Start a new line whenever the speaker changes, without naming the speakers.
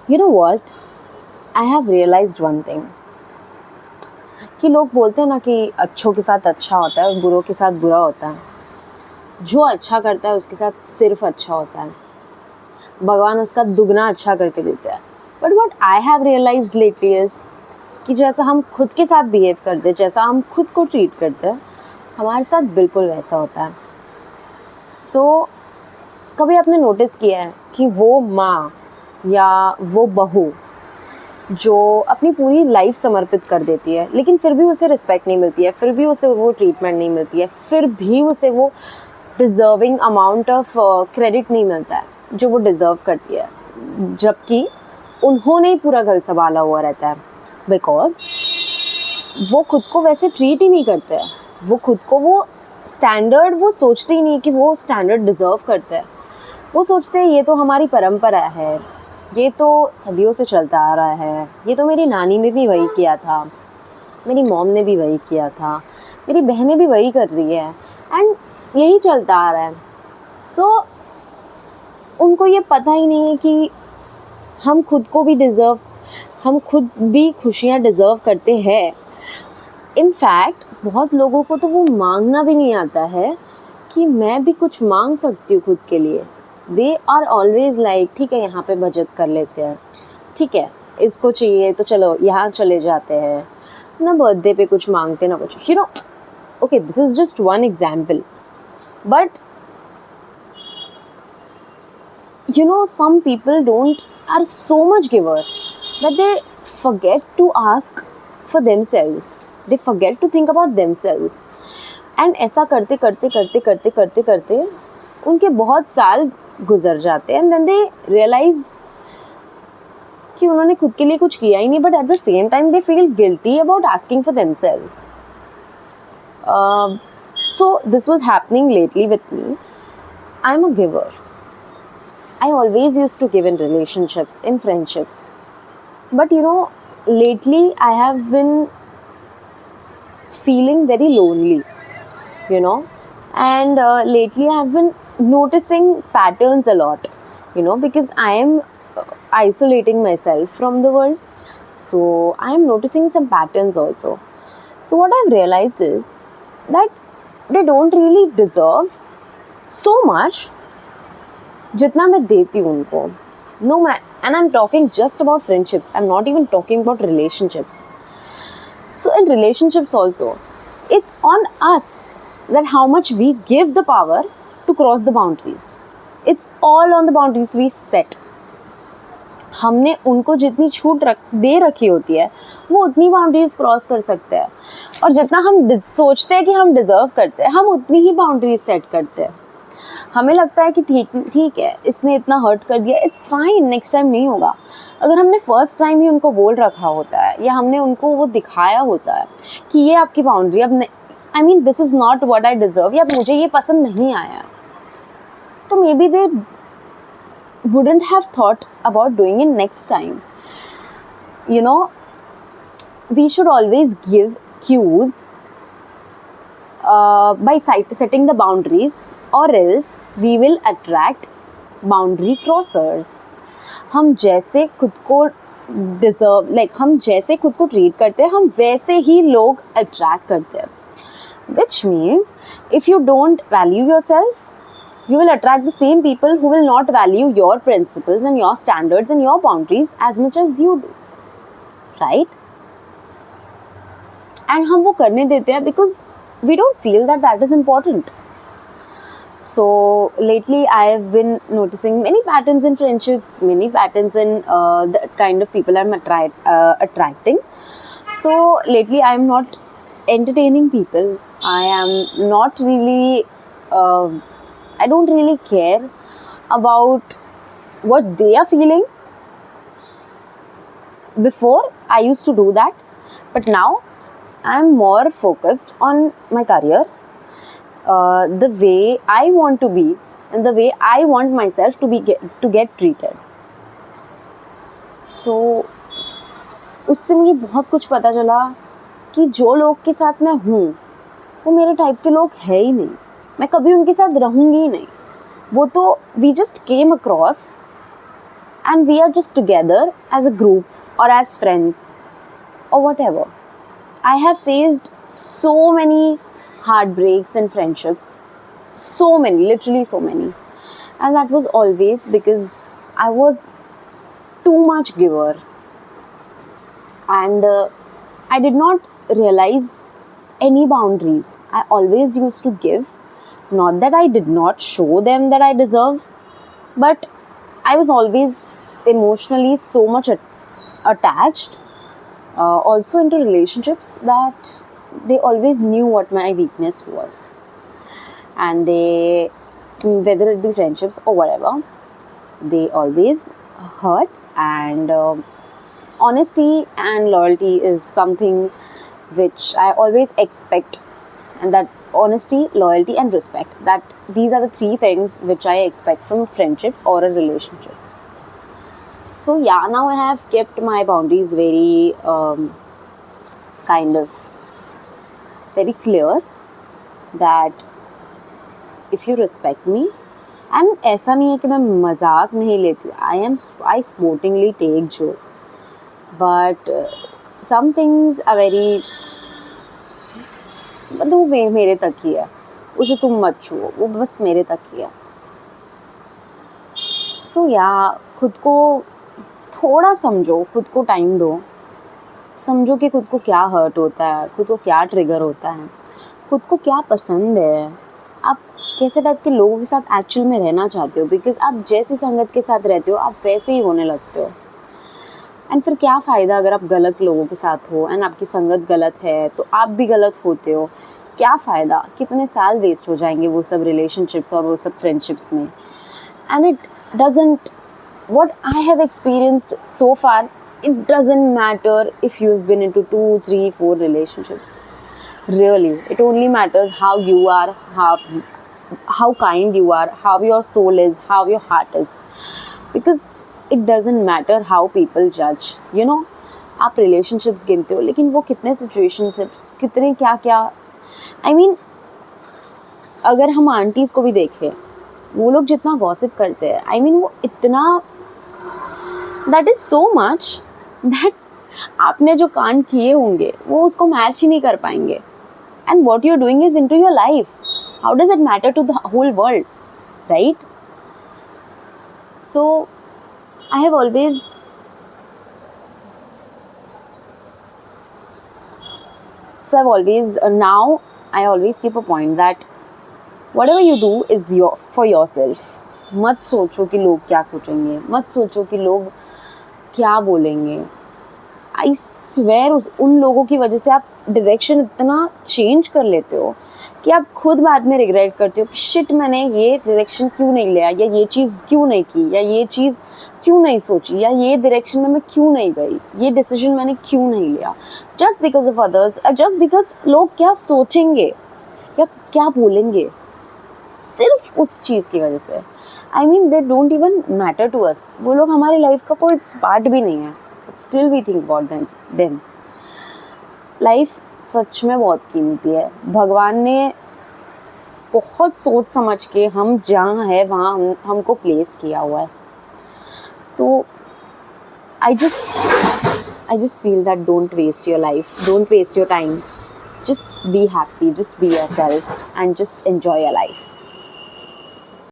You know what? I have realized one thing कि लोग बोलते हैं ना कि अच्छों के साथ अच्छा होता है और बुरों के साथ बुरा होता है। जो अच्छा करता है उसके साथ सिर्फ अच्छा होता है, भगवान उसका दुगना अच्छा करके देता है। But what I have realised lately is कि जैसा हम खुद के साथ बिहेव करते हैं, जैसा हम खुद को ट्रीट करते हैं, हमारे साथ बिल्कुल वैसा होता है। सो कभी आपने नोटिस किया है कि वो माँ या वो बहू जो अपनी पूरी लाइफ समर्पित कर देती है लेकिन फिर भी उसे रिस्पेक्ट नहीं मिलती है, फिर भी उसे वो ट्रीटमेंट नहीं मिलती है, फिर भी उसे वो डिज़र्विंग अमाउंट ऑफ क्रेडिट नहीं मिलता है जो वो डिज़र्व करती है, जबकि उन्होंने ही पूरा घर संभाला हुआ रहता है। बिकॉज वो खुद को वैसे ट्रीट ही नहीं करते हैं, वो खुद को वो स्टैंडर्ड वो सोचते ही नहीं कि वो स्टैंडर्ड डिज़र्व करते हैं। वो सोचते हैं ये तो हमारी परंपरा है, ये तो सदियों से चलता आ रहा है, ये तो मेरी नानी ने भी वही किया था, मेरी मॉम ने भी वही किया था, मेरी बहनें भी वही कर रही है एंड यही चलता आ रहा है। सो उनको ये पता ही नहीं है कि हम खुद को भी डिज़र्व, हम खुद भी खुशियाँ डिज़र्व करते हैं। इनफैक्ट बहुत लोगों को तो वो मांगना भी नहीं आता है कि मैं भी कुछ मांग सकती हूँ खुद के लिए। दे आर ऑलवेज लाइक ठीक है यहाँ पे बचत कर लेते हैं, ठीक है इसको चाहिए तो चलो यहाँ चले जाते हैं, ना बर्थडे पे कुछ मांगते ना कुछ, you know. Okay, this is just one example, but you know some people don't are so much giver that they forget to ask for themselves, they forget to think about themselves, and ऐसा करते करते करते करते करते करते उनके बहुत साल गुजर जाते हैं एंड देन दे रियलाइज कि उन्होंने खुद के लिए कुछ किया ही नहीं, but at the same time they feel guilty about asking for themselves. So this was happening lately with me. I am a giver, I always used to give in relationships, in friendships. But you know, lately I have been feeling very lonely, you know, and lately I have been noticing patterns a lot, you know, because I am isolating myself from the world. So I am noticing some patterns also. So what I've realized is that they don't really deserve so much जितना मैं देती हूँ उनको। No मैं, and I am talking just about friendships, I am not even talking about relationships. So in relationships also it's on us that how much we give the power to cross the boundaries. It's all on the boundaries we set. हमने उनको जितनी छूट दे रखी होती है वो उतनी boundaries cross कर सकते हैं, और जितना हम सोचते हैं कि हम डिज़र्व करते हैं हम उतनी ही बाउंड्रीज सेट करते हैं। हमें लगता है कि ठीक है इसने इतना हर्ट कर दिया, इट्स फाइन, नेक्स्ट टाइम नहीं होगा। अगर हमने फर्स्ट टाइम ही उनको बोल रखा होता है या हमने उनको वो दिखाया होता है कि ये आपकी बाउंड्री, अब I mean this is not what I deserve, या मुझे ये पसंद नहीं आया, तो may be they wouldn't have thought about doing it next time. You know, we should always give cues by setting the boundaries, or else we will attract boundary crossers. हम जैसे खुद को डिज़र्व, लाइक हम जैसे खुद को treat करते हैं हम वैसे ही लोग अट्रैक्ट करते हैं, which means if you don't value yourself you will attract the same people who will not value your principles and your standards and your boundaries as much as you do, right? And हम वो करने देते हैं because we don't feel that that is important. So lately I have been noticing many patterns in friendships, many patterns in the kind of people I'm attracting. So lately I am not entertaining people. I am not really I don't really care about what they are feeling. Before I used to do that, but now I am more focused on my career, the way I want to be and the way I want myself to get treated. So उससे मुझे बहुत कुछ पता चला कि जो लोग के साथ मैं हूँ वो मेरे टाइप के लोग है ही नहीं, मैं कभी उनके साथ रहूँगी ही नहीं। वो तो we just came across and we are just together as a group or as friends or whatever. I have faced so many heartbreaks in friendships, so many, literally so many, and that was always because I was too much giver, and I did not realize any boundaries. I always used to give, not that I did not show them that I deserve, but I was always emotionally so much attached, also into relationships, that they always knew what my weakness was, and they, whether it be friendships or whatever, they always hurt. And honesty and loyalty is something which I always expect, and that honesty, loyalty, and respect, that these are the three things which I expect from a friendship or a relationship. So yeah, now I have kept my boundaries very kind of very clear, that if you respect me, and ऐसा नहीं है कि मैं मजाक नहीं लेती हूँ, I sportingly take jokes, but some things are very, मतलब वो मेरे तक ही है, उसे तुम मत छुओ, वो बस मेरे तक ही है. सो या खुद को थोड़ा समझो, खुद को टाइम दो, समझो कि खुद को क्या हर्ट होता है, खुद को क्या ट्रिगर होता है, खुद को क्या पसंद है, आप कैसे टाइप के लोगों के साथ एक्चुअल में रहना चाहते हो, बिकॉज आप जैसी संगत के साथ रहते हो आप वैसे ही होने लगते हो. एंड फिर क्या फ़ायदा अगर आप गलत लोगों के साथ हो एंड आपकी संगत गलत है तो आप भी गलत होते हो, क्या फ़ायदा, कितने साल वेस्ट हो जाएंगे वो सब रिलेशनशिप्स और वो सब फ्रेंडशिप्स में. And it doesn't, what I have experienced so far, it doesn't matter if you've been into 2, 3, 4 relationships. Really, it only matters how you are, how kind you are, how your soul is, how your heart is. Because it doesn't matter how people judge. You know, आप relationships गिनते हो, लेकिन वो कितने situationships, कितने क्या क्या, I mean, अगर हम आंटीज़ को भी देखें, वो लोग जितना गॉसिप करते हैं, I mean, वो इतना, that is so much that आपने जो कांड किए होंगे वो उसको मैच ही नहीं कर पाएंगे. And what you are doing is in to your life, how does it matter to the whole world, right? So I have always now I always keep a point that whatever you do is for yourself. मत सोचो कि लोग क्या सोचेंगे, मत सोचो कि लोग क्या बोलेंगे. आई स्वेयर उन लोगों की वजह से आप डायरेक्शन इतना चेंज कर लेते हो कि आप खुद बाद में रिग्रेट करते हो कि शिट, मैंने ये डायरेक्शन क्यों नहीं लिया, या ये चीज़ क्यों नहीं की, या ये चीज़ क्यों नहीं सोची, या ये डायरेक्शन में मैं क्यों नहीं गई, ये डिसीजन मैंने क्यों नहीं लिया, just because of others, just because लोग क्या सोचेंगे या क्या बोलेंगे, सिर्फ उस चीज़ की वजह से. I mean they don't even matter to us, वो लोग हमारी लाइफ का कोई पार्ट भी नहीं है, but still we think about them. Life सच में बहुत कीमती है. भगवान ने बहुत सोच समझ के हम जहाँ है वहाँ हमको प्लेस किया हुआ है. So I just feel that don't waste your life, don't waste your time, just be happy, just be yourself and just enjoy your life.